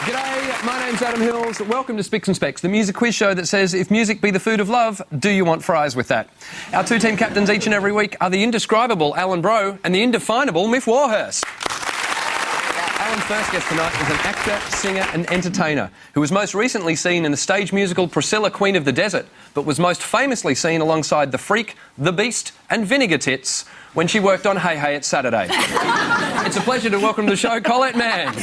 G'day, my name's Adam Hills. Welcome to Spicks and Specks, the music quiz show that says, if music be the food of love, do you want fries with that? Our two team captains each and every week are the indescribable Alan Bro and the indefinable Miff Warhurst. Alan's first guest tonight is an actor, singer and entertainer who was most recently seen in the stage musical Priscilla, Queen of the Desert, but was most famously seen alongside The Freak, The Beast and Vinegar Tits when she worked on Hey Hey It's Saturday. It's a pleasure to welcome to the show Colette Mann.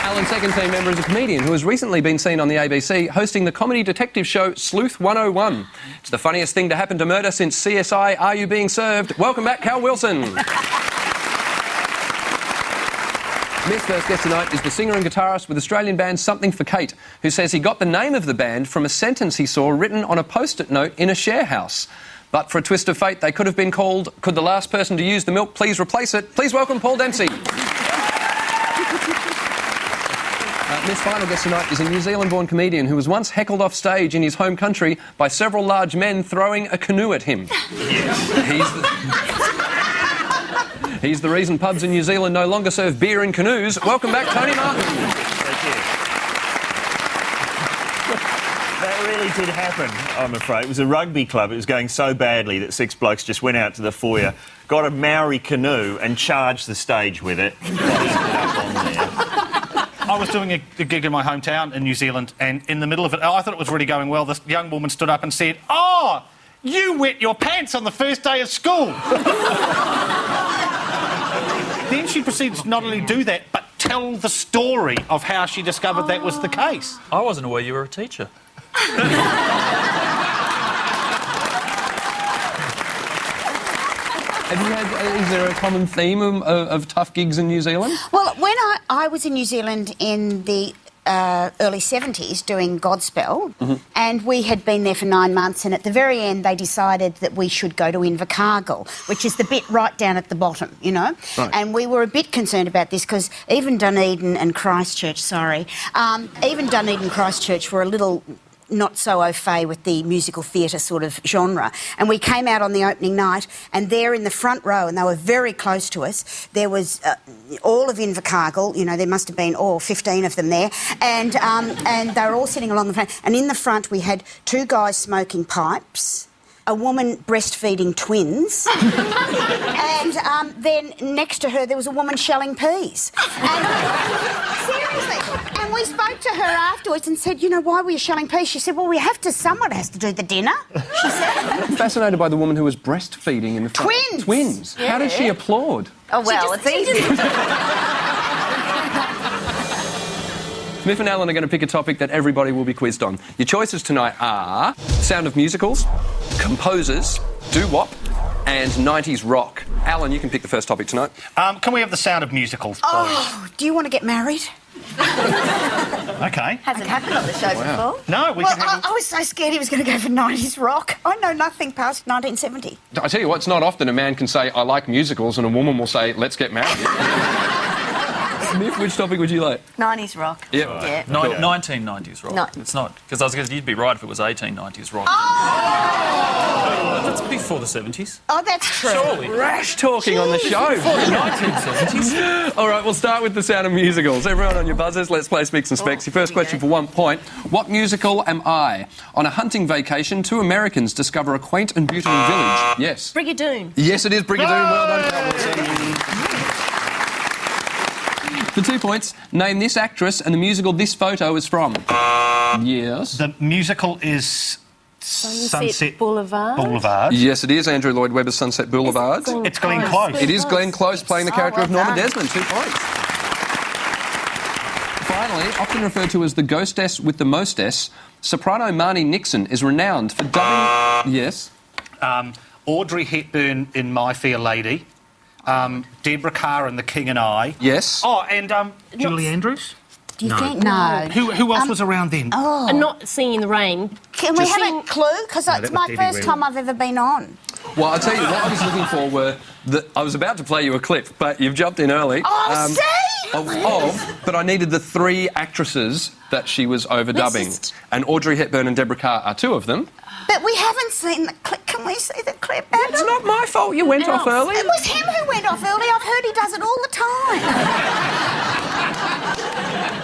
Alan's second team member is a comedian who has recently been seen on the ABC hosting the comedy detective show Sleuth 101. It's the funniest thing to happen to murder since CSI Are You Being Served? Welcome back, Cal Wilson. Miff's first guest tonight is the singer and guitarist with Australian band Something for Kate, who says he got the name of the band from a sentence he saw written on a post-it note in a share house. But for a twist of fate, they could have been called, Could the Last Person to Use the Milk Please Replace It? Please welcome Paul Dempsey. Miff's final guest tonight is a New Zealand-born comedian who was once heckled off stage in his home country by several large men throwing a canoe at him. He's the reason pubs in New Zealand no longer serve beer in canoes. Welcome back, Tony Martin. Thank you. That really did happen, I'm afraid. It was a rugby club. It was going so badly that six blokes just went out to the foyer, got a Maori canoe and charged the stage with it. I was doing a gig in my hometown in New Zealand, and in the middle of it, I thought it was really going well. This young woman stood up and said, "Oh, you wet your pants on the first day of school." Then she proceeded to not only do that, but tell the story of how she discovered that was the case. I wasn't aware you were a teacher. Is there a common theme of tough gigs in New Zealand? Well, when I was in New Zealand in the early 70s doing Godspell, and we had been there for 9 months, and at the very end they decided that we should go to Invercargill, which is the bit right down at the bottom, you know. Right. And we were a bit concerned about this because even Dunedin and Christchurch, even Dunedin and Christchurch were a little not so au fait with the musical theatre sort of genre. And we came out on the opening night, and there in the front row, and they were very close to us, there was all of Invercargill, you know, there must have been 15 of them there, and they were all sitting along the front. And in the front we had two guys smoking pipes, a woman breastfeeding twins, and then next to her there was a woman shelling peas. And, seriously. And we spoke to her afterwards and said, you know, why were you shelling peas? She said, well, someone has to do the dinner, she said. I'm fascinated by the woman who was breastfeeding in the front. Twins! Twins? Yeah. How did she applaud? Oh, well, it's easy. Miff and Alan are going to pick a topic that everybody will be quizzed on. Your choices tonight are sound of musicals, composers, doo-wop, and 90s rock. Alan, you can pick the first topic tonight. Can we have the sound of musicals, please? Oh, do you want to get married? OK. Hasn't happened on the show before. No, we can have... I was so scared he was going to go for 90s rock. I know nothing past 1970. I tell you what, it's not often a man can say, I like musicals, and a woman will say, let's get married. Miff, which topic would you like? 90s rock. Yep. Yeah. 1990s rock. No. It's not. Because I was going to... You'd be right if it was 1890s rock. Oh! That's before the 70s. Oh, that's true. Surely. Rash talking on the show. Before the 1970s. All right, we'll start with the sound of musicals. Everyone on your buzzers, let's play Spicks and Specks. Your first question for 1 point. What musical am I? On a hunting vacation, two Americans discover a quaint and beautiful village. Yes. Brigadoon. Yes, it is Brigadoon. Well done, Cal Wilson. For 2 points, name this actress and the musical this photo is from. Yes. The musical is... Sunset Boulevard. Yes, it is Andrew Lloyd Webber's Sunset Boulevard. It's Glenn Close. It is Glenn Close playing the character of Norma Desmond. 2 points. Finally, often referred to as the ghostess with the mostess, soprano Marnie Nixon is renowned for dubbing... Yes? Audrey Hepburn in My Fair Lady. Deborah Carr in The King and I. Yes. Oh, and Julie Andrews? Do you think? No. Who else was around then? Oh. And not Singing in the Rain. Can we have a clue? Because it's my first time I've ever been on. Well, I'll tell you, what I was looking for were... I was about to play you a clip, but you've jumped in early. Oh, see? but I needed the 3 actresses that she was overdubbing. And Audrey Hepburn and Deborah Carr are 2 of them. But we haven't seen the clip. Can we see the clip, Adam? It's not my fault you went off early. It was him who went off early. I've heard he does it all the time.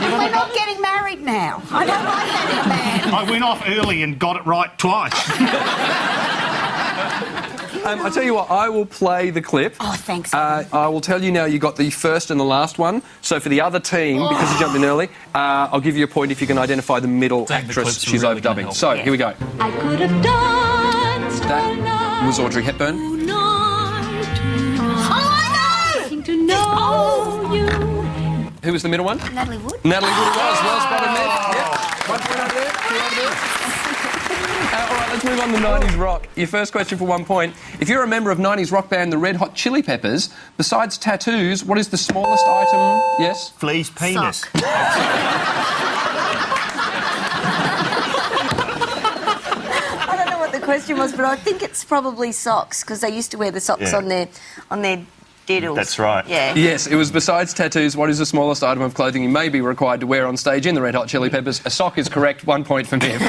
We're not getting married now. I don't like having a man. I went off early and got it right twice. I tell you what, I will play the clip. Oh, thanks. I will tell you now you got the first and the last one. So for the other team, because you jumped in early, I'll give you a point if you can identify the middle Dang, the actress clips are she's really gonna overdubbing. help. So, here we go. I could have danced That was Audrey Hepburn. to know you. Who was the middle one? Natalie Wood. Natalie Wood it was. Well spotted, Nick. Yep. 1 point over there. 2 over there. All right, let's move on to 90s rock. Your first question for 1 point. If you're a member of 90s rock band The Red Hot Chili Peppers, besides tattoos, what is the smallest item? Yes? Flea's penis. Sock. I don't know what the question was, but I think it's probably socks because they used to wear the socks Yeah. on their diddles. That's right. Yeah. Yes, it was besides tattoos, what is the smallest item of clothing you may be required to wear on stage in The Red Hot Chili Peppers? A sock is correct. 1 point for Niv.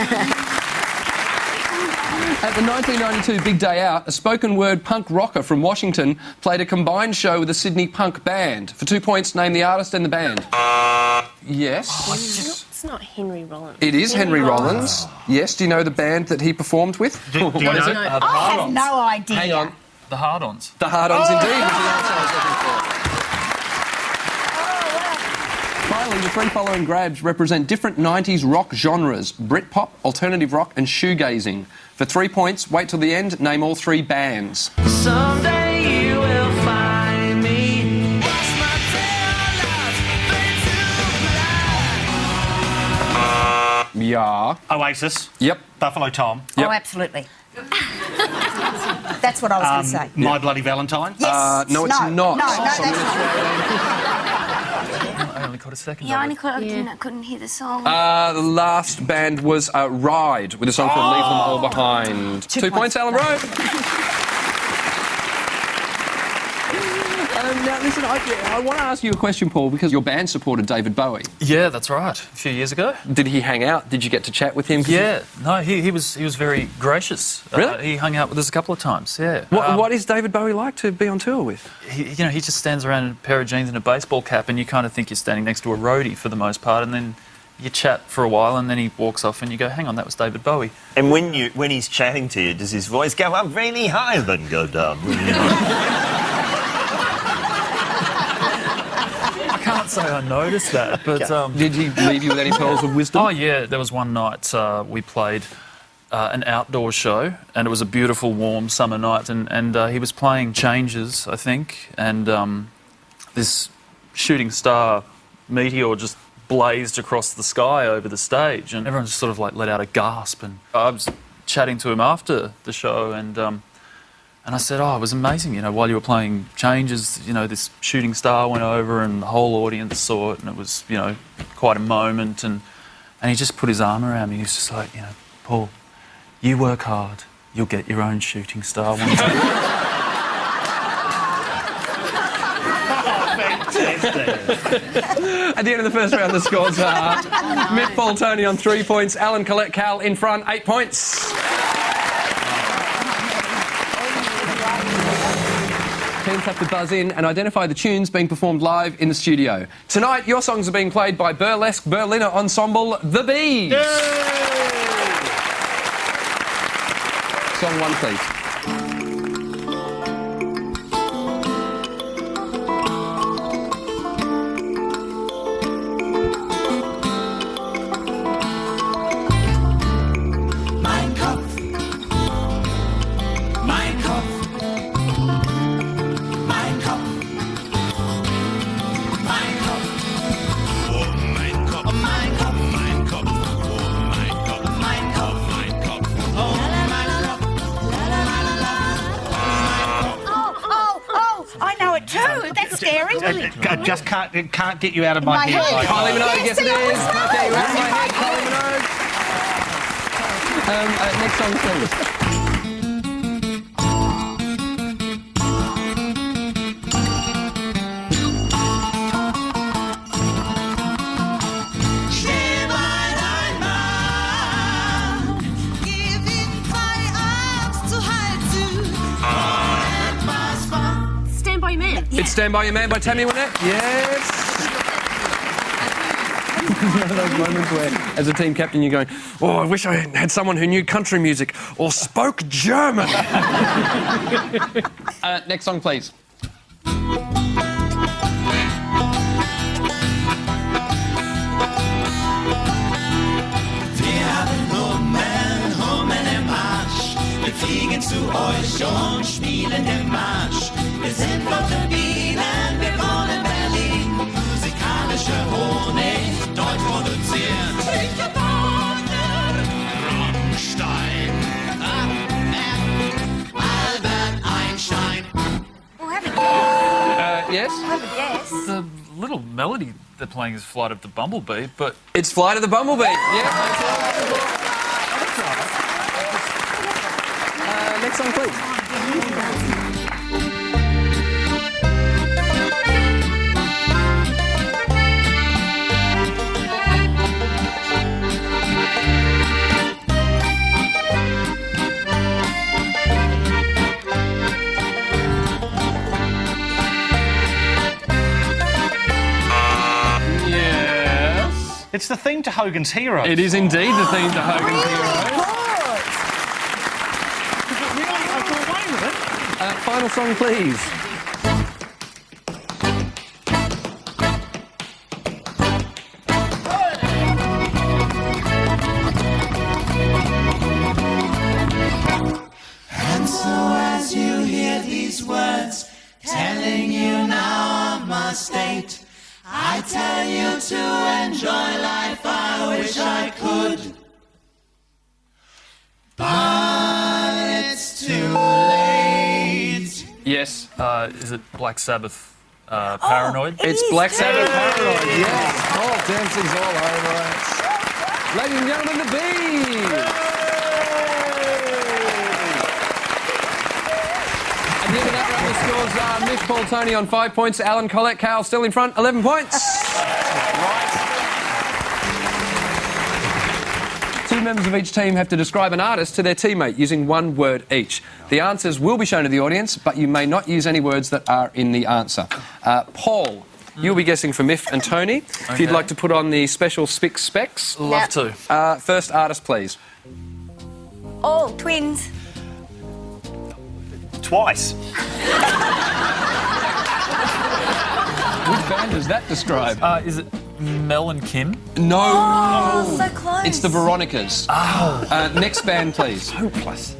At the 1992 Big Day Out, a spoken word punk rocker from Washington played a combined show with a Sydney punk band. For 2 points, name the artist and the band. Yes. It's not Henry Rollins. It is Henry Rollins. Yes, do you know the band that he performed with? Do you What is know? it? I have no idea. Hang on. The hard-ons. The Hard-Ons indeed was the answer I was looking for. Finally, the 3 following grabs represent different 90s rock genres: Britpop, alternative rock and shoegazing. For 3 points, wait till the end, name all 3 bands. Someday you will find me. Yeah. Oasis. Yep. Buffalo Tom. Yep. Oh, absolutely. That's what I was going to say. My Bloody Valentine. Yes. No, it's not. No, So that's I'm gonna I only caught a second Yeah, I of only it. couldn't hear the song. The last band was Ride, with a song called Leave Them All Behind. 2 points, Alan Rowe. Now, listen, I want to ask you a question, Paul, because your band supported David Bowie. Yeah, that's right. A few years ago. Did he hang out? Did you get to chat with him? Yeah, no, he was very gracious. Really? He hung out with us a couple of times. Yeah. What is David Bowie like to be on tour with? He just stands around in a pair of jeans and a baseball cap, and you kind of think you're standing next to a roadie for the most part, and then you chat for a while, and then he walks off, and you go, "Hang on, that was David Bowie." And when he's chatting to you, does his voice go up really high and then go down really low? I can't say I noticed that, but Did he leave you with any pearls of wisdom? oh yeah, there was one night we played an outdoor show, and it was a beautiful, warm summer night, and he was playing Changes, I think, and this shooting star meteor just blazed across the sky over the stage, and everyone just sort of like let out a gasp. And I was chatting to him after the show, and I said, "Oh, it was amazing, while you were playing Changes, this shooting star went over and the whole audience saw it, and it was, quite a moment." And he just put his arm around me. He was just like, "Paul, you work hard, you'll get your own shooting star one day." At the end of the first round, the scores are Mick Paul Tony on 3 points, Alan Colette Cal in front, 8 points. Teams have to buzz in and identify the tunes being performed live in the studio. Tonight, your songs are being played by burlesque Berliner ensemble The Beez. Song 1, please. I just can't get you out of my head. head. Kylie Minogue, yes it is. Can't get you out of my head, Kylie Minogue. Next song, please. By Your Man. It's Stand By Your Man by Tammy Wynette. Yes. One of those moments where, as a team captain, you're going, oh, I wish I had someone who knew country music or spoke German. Next song, please. Fliegen zu euch und spielen den Marsch. Wir sind flotte Bienen, wir wohnen Berlin. Musikalische Honig, dort produziert. Rammstein. Albert Einstein. Well, have a guess. Yes? Have a guess. The little melody they're playing is Flight of the Bumblebee, but It's Flight of the Bumblebee. Yeah, that's right. Next song, please. Yes. It's the theme to Hogan's Heroes. It is indeed the theme to Hogan's Heroes. Final song, please. And so as you hear these words, telling you now of my state, I tell you to enjoy life, I wish I could. But it's too late. Yes. is it Black Sabbath Paranoid? It's Black Sabbath Paranoid, yes. Oh, dancing's all over it. Ladies and gentlemen, the Beez. At the end of that round, the scores are Mick, Paul, Tony on 5 points, Alan, Colette, Carl still in front, 11 points. Two members of each team have to describe an artist to their teammate using one word each. The answers will be shown to the audience, but you may not use any words that are in the answer. Paul, you'll be guessing for Miff and Tony. If you'd like to put on the special Spicks Specks. Love to. First artist, please. Oh, twins. Twice. Which band does that describe? Is it Mel and Kim? No. Oh, so close. It's the Veronicas. Oh. Next band, please. Hopeless.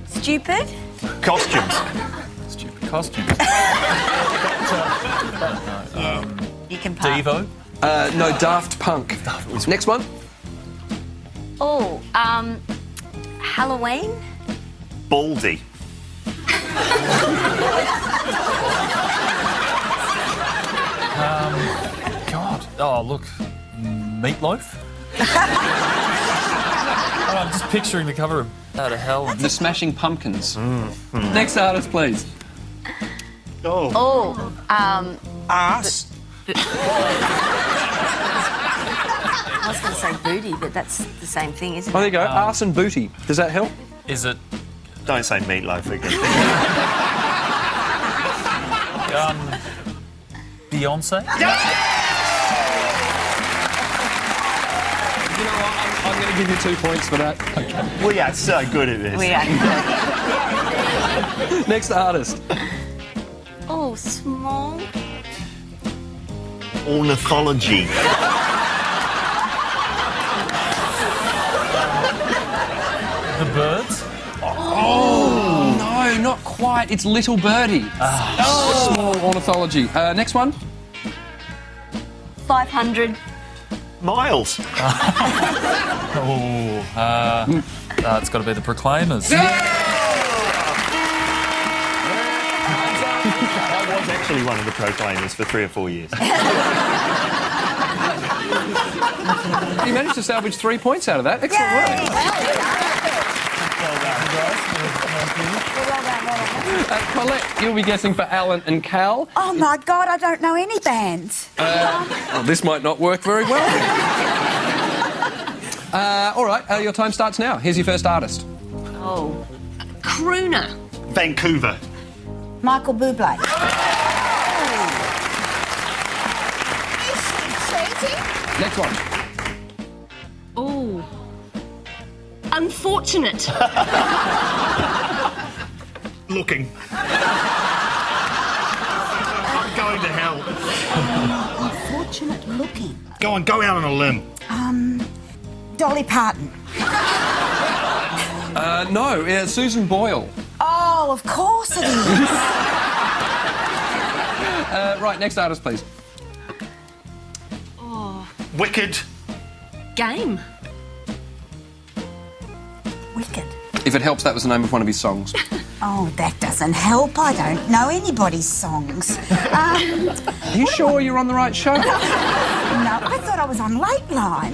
Stupid. Costumes. Stupid costumes. You can pass. Devo? No, Daft Punk. Next one. Oh, Halloween. Baldy. God. Oh, look. Meatloaf? Oh, I'm just picturing the cover of Out of Hell. The Smashing Pumpkins. Next artist, please. Oh. Ass. I was going to say booty, but that's the same thing, isn't Oh, it? there you go. Arse and booty. Does that help? Is it Don't say meatloaf again. Beyonce? You know what? I'm going to give you 2 points for that. Okay. We are so good at this. We are. Next artist. Oh, small. Ornithology. The Birds? Oh, no, not quite. It's Little Birdie. Small ornithology. Next one. 500. Miles. It's got to be the Proclaimers. I was actually one of the Proclaimers for 3 or 4 years. You managed to salvage 3 points out of that. Excellent work. Colette, you'll be guessing for Alan and Cal. Oh my God, I don't know any bands. Well, this might not work very well. All right, your time starts now. Here's your first artist. Oh. Crooner. Vancouver. Michael Bublé. Next one. Oh. Unfortunate. Looking. I'm going to hell. Unfortunate looking. Go on, go out on a limb. Dolly Parton. No, Susan Boyle. Oh, of course it is. Right, next artist, please. Wicked. Game. Wicked. If it helps, that was the name of one of his songs. Oh, that doesn't help. I don't know anybody's songs. Are you sure you're on the right show? No, I thought I was on Late Line.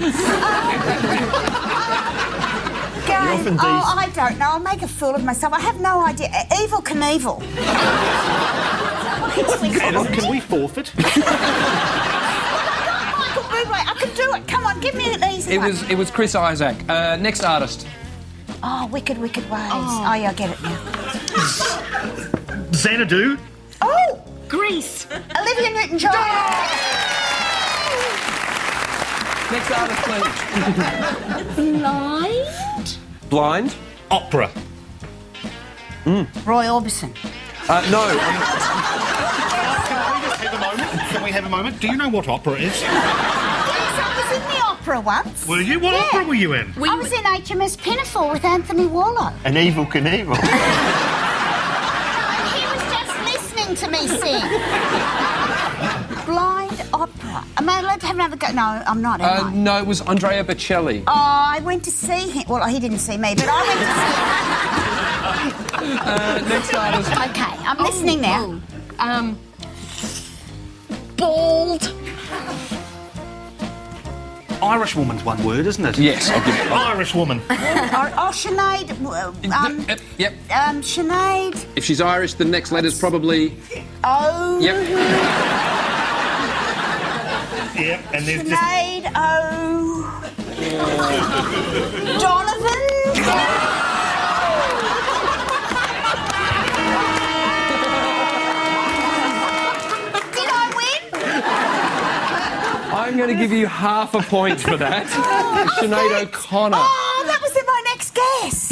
Game. Oh, I don't know. I'll make a fool of myself. I have no idea. Evil Knievel. Can we forfeit? Michael Bublé, I can do it. Come on, give me an easy one. It was Chris Isaac. Next artist. Oh, Wicked, Wicked Ways. Oh, yeah, I get it now. Xanadu. Oh, Grease. Olivia Newton-John. Next artist, please. Blind. Blind. Opera. Roy Orbison. No. Can we have a moment? Do you know what opera is? Yes, I was in the opera once. Were you? What opera were you in? I was in HMS Pinafore with Anthony Warlow. An Evil Knievel. He was just listening to me sing. Blind opera. Am I allowed to have another go? No, I'm not, am I? No, it was Andrea Bocelli. Oh, I went to see him. Well, he didn't see me, but I went to see him. Next artist. Okay, I'm listening now. Bald. Irish woman's one word, isn't it? Yes, I'll give it. Irish woman. Sinead. Yep. Sinead. If she's Irish, the next letter's probably... Oh. Yep. Yep, and there's just... Sinead. Donovan. I'm going to give you half a point for that. Sinead O'Connor. Oh, that was my next guess.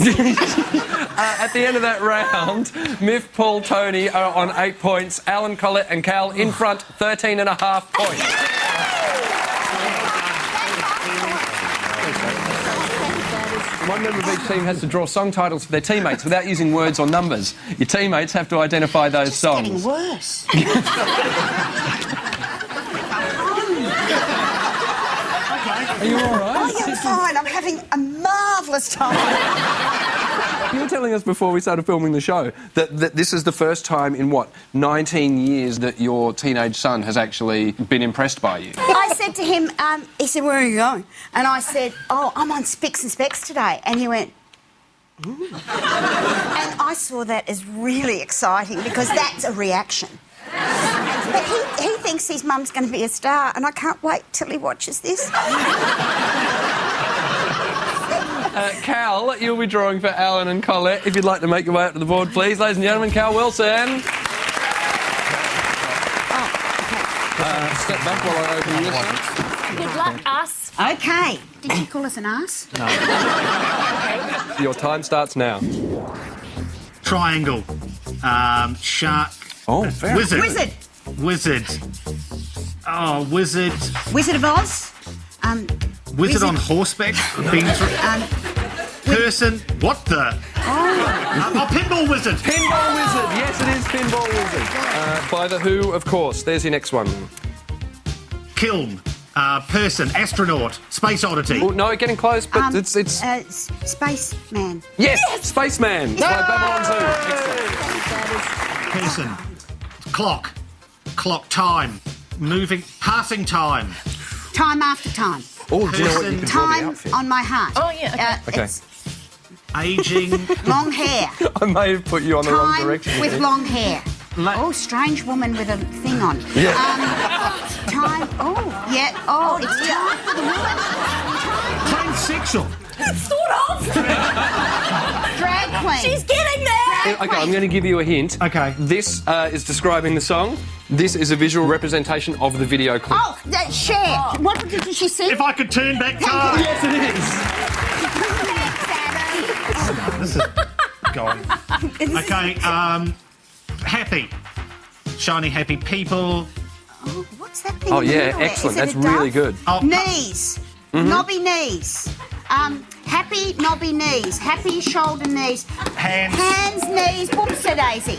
At the end of that round, Miff, Paul, Tony are on 8 points. Alan, Colette and Cal in front, 13 and a half points. One member of each team has to draw song titles for their teammates without using words or numbers. Your teammates have to identify those songs. It's getting worse. Are you all right? Oh, yeah, I'm fine. I'm having a marvellous time. You were telling us before we started filming the show that this is the first time in, 19 years that your teenage son has actually been impressed by you. I said to him, he said, where are you going? And I said, oh, I'm on Spicks and Specks today. And he went, ooh. And I saw that as really exciting because that's a reaction. But he thinks his mum's going to be a star, and I can't wait till he watches this. Cal, you'll be drawing for Alan and Colette. If you'd like to make your way up to the board, please. Ladies and gentlemen, Cal Wilson. Step back while I open this one. Good luck, us. OK. Did you call us an ass? No. Your time starts now. Triangle. Shark. Oh, fair. Wizard. Wizard. Oh, wizard. Wizard of Oz. Wizard on horseback. Person. What the? Oh, pinball wizard. Pinball wizard. Yes, it is pinball wizard. By the Who, of course. There's your next one. Kiln. Person. Astronaut. Space oddity. Oh, no, getting close, but it's... Spaceman. Yes, Spaceman. By Babylon Zoo. Excellent. Person. Clock. Clock time. Moving. Passing time. Time after time. Oh, do you know what you can draw the Time outfit? on my heart. Oh, yeah, Okay. It's Aging. long hair. I may have put you on the wrong Time direction. with long hair. Oh, strange woman with a thing on. Yeah. Time. Oh, yeah. Oh, it's time for the woman. Transsexual. Sort of. Drag queen. She's getting there. Okay, I'm going to give you a hint. Okay. This is describing the song. This is a visual representation of the video clip. Oh, that Cher. What did she sing? If I could turn back time. Yes, it is. This is gone. Okay, happy. Shiny, happy people. Oh, what's that thing? Oh, in the yeah, middle there? excellent. Is it That's a really dove? good. Oh, Knees. Knobby knees. Happy knobby knees. Happy shoulder knees. Hands. Hands, knees. Whoopsie daisy.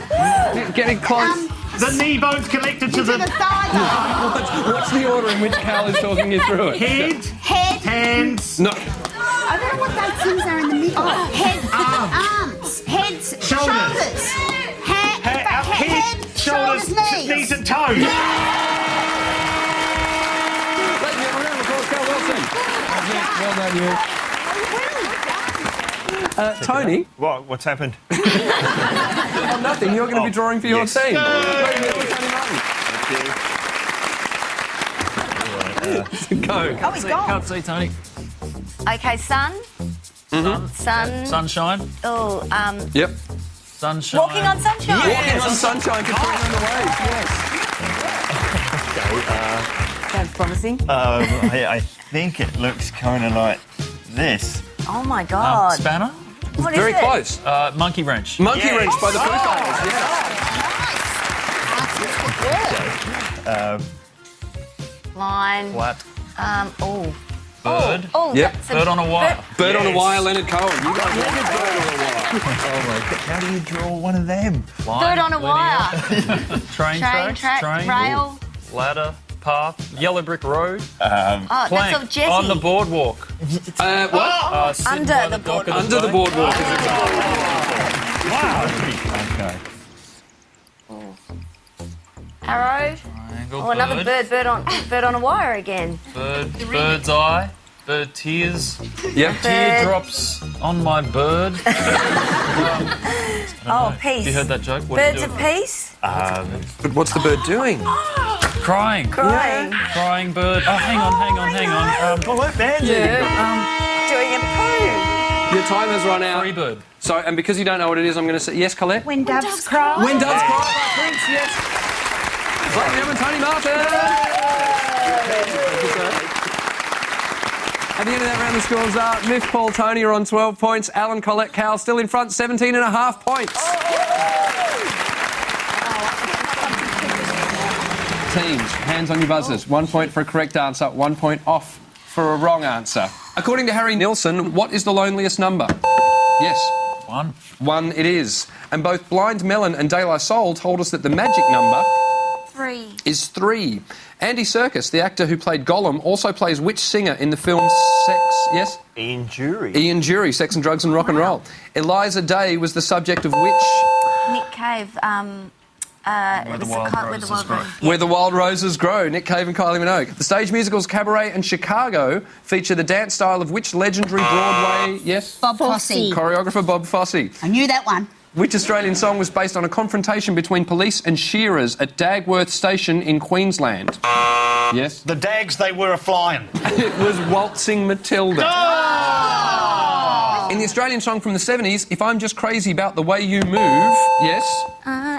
Getting close. The knee bones connected to To the the thigh bone. What's the order in which Cal is talking you through it? head, Head. hands, No. I don't know what those things are in the middle. Head. Arms. Heads. Shoulders. Head. shoulders, knees and toes. Ladies and gentlemen, round of applause, Cal Wilson. Well done, you. Tony, What's happened? oh, nothing. You're going to be drawing for your yes. team. Ladies and gentlemen, Tony Martin. Go. Oh, he's gone. Can't see Tony. Okay, sun. Sun. Sunshine. Oh, Yep. Sunshine. walking on sunshine. Walking on sunshine, Katrina on the waves. Yes. Sounds promising. I think it looks kind of like this. Oh my God. Spanner. What is Very it? close. Monkey wrench. Monkey Yes. wrench by the Foo Fighters. Yes. Line. Flat. Oh. Bird. Oh, Yep. that's Bird on a wire. Bird on a Yes. wire, Leonard Cohen. You guys Oh my God! How do you draw one of them? bird on a wire. Train Train, tracks. Train. rail. Ladder. Path. Yellow brick road. Oh, Plank. that's of Jetty. On the boardwalk. What? Sitting Under by the dock board- of Under the boat. boardwalk. Okay. Arrow. Triangle. Oh, another bird on a wire again. Bird's eye. Bird tears. Yep. Teardrops on my bird. Oh, peace. You heard that joke? What Birds do you of do? peace. But what's the bird doing? Crying. Crying. Crying bird. Oh, hang on. Well, what band's Doing a poo. Your time has run out. Free bird. So, and because you don't know what it is, I'm going to say yes, Colette. When doves cry. When doves cry by Prince, yes. Ladies and gentlemen, Tony Martin. At the end of that round, the scores are Miff, Paul, Tony are on 12 points. Alan, Colette, Cal still in front, 17 and a half points. Teams, hands on your buzzers. 1 point for a correct answer, 1 point off for a wrong answer. According to Harry Nilsson, what is the loneliest number? Yes. 1. 1 it is. And both Blind Melon and De La Soul told us that the magic number 3. is 3. Andy Serkis, the actor who played Gollum, also plays which singer in the film Sex... Yes? Ian Jury. Ian Jury, Sex and Drugs and Rock and Roll. Eliza Day was the subject of which... Nick Cave. Where the Wild Roses Grow. Where the Wild Roses Grow, Nick Cave and Kylie Minogue. The stage musicals Cabaret and Chicago feature the dance style of which legendary Broadway... Yes? Bob Fosse. Choreographer Bob Fosse. I knew that one. Which Australian song was based on a confrontation between police and shearers at Dagworth Station in Queensland? Yes? The dags, they were a-flying. It was Waltzing Matilda. In the Australian song from the 70s, If I'm Just Crazy About the Way You Move, yes?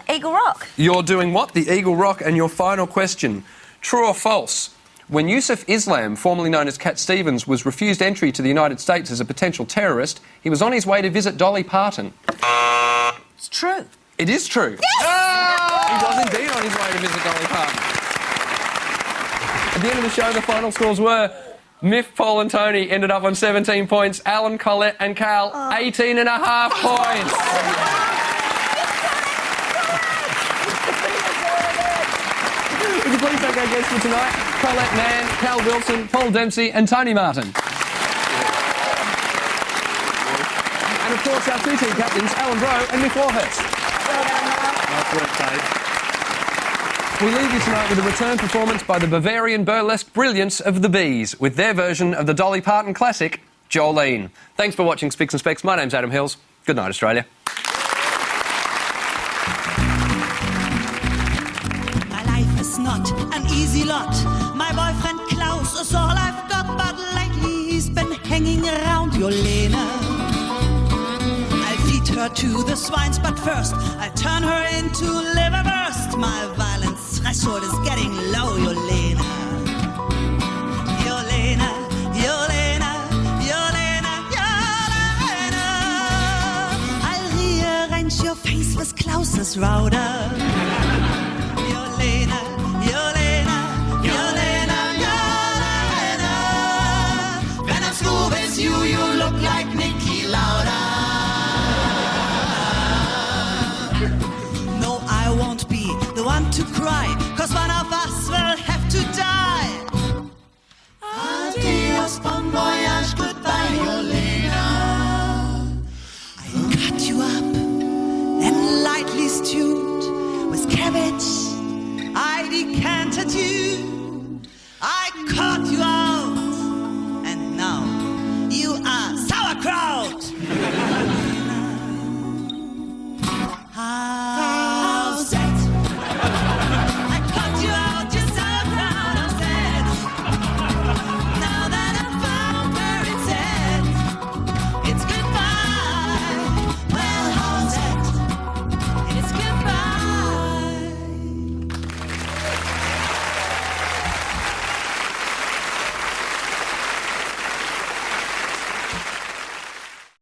Eagle Rock. You're doing what? The Eagle Rock. And your final question, true or false? When Yusuf Islam, formerly known as Cat Stevens, was refused entry to the United States as a potential terrorist, he was on his way to visit Dolly Parton. It's true. It is true. Yes! He was indeed on his way to visit Dolly Parton. At the end of the show, the final scores were Miff, Paul and Tony ended up on 17 points. Alan, Colette and Cal, 18 and a half points. Would you please thank our guests for tonight, Colette Mann, Cal Wilson, Paul Dempsey and Tony Martin. And of course our two team captains, Alan Bro and Mick Warhurst. We leave you tonight with a return performance by the Bavarian burlesque brilliance of the Beez, with their version of the Dolly Parton classic, Jolene. Thanks for watching Spicks and Specks. My name's Adam Hills. Good night, Australia. My life is not an easy lot. My boyfriend Klaus is all I've got, but lately he's been hanging around Jolene. I'll feed her to the swines, but first I'll turn her into liverwurst. My violent threshold is getting low, Yolena. Yolena, Yolena, Yolena, Yolena. I'll rearrange your face with Klaus's router.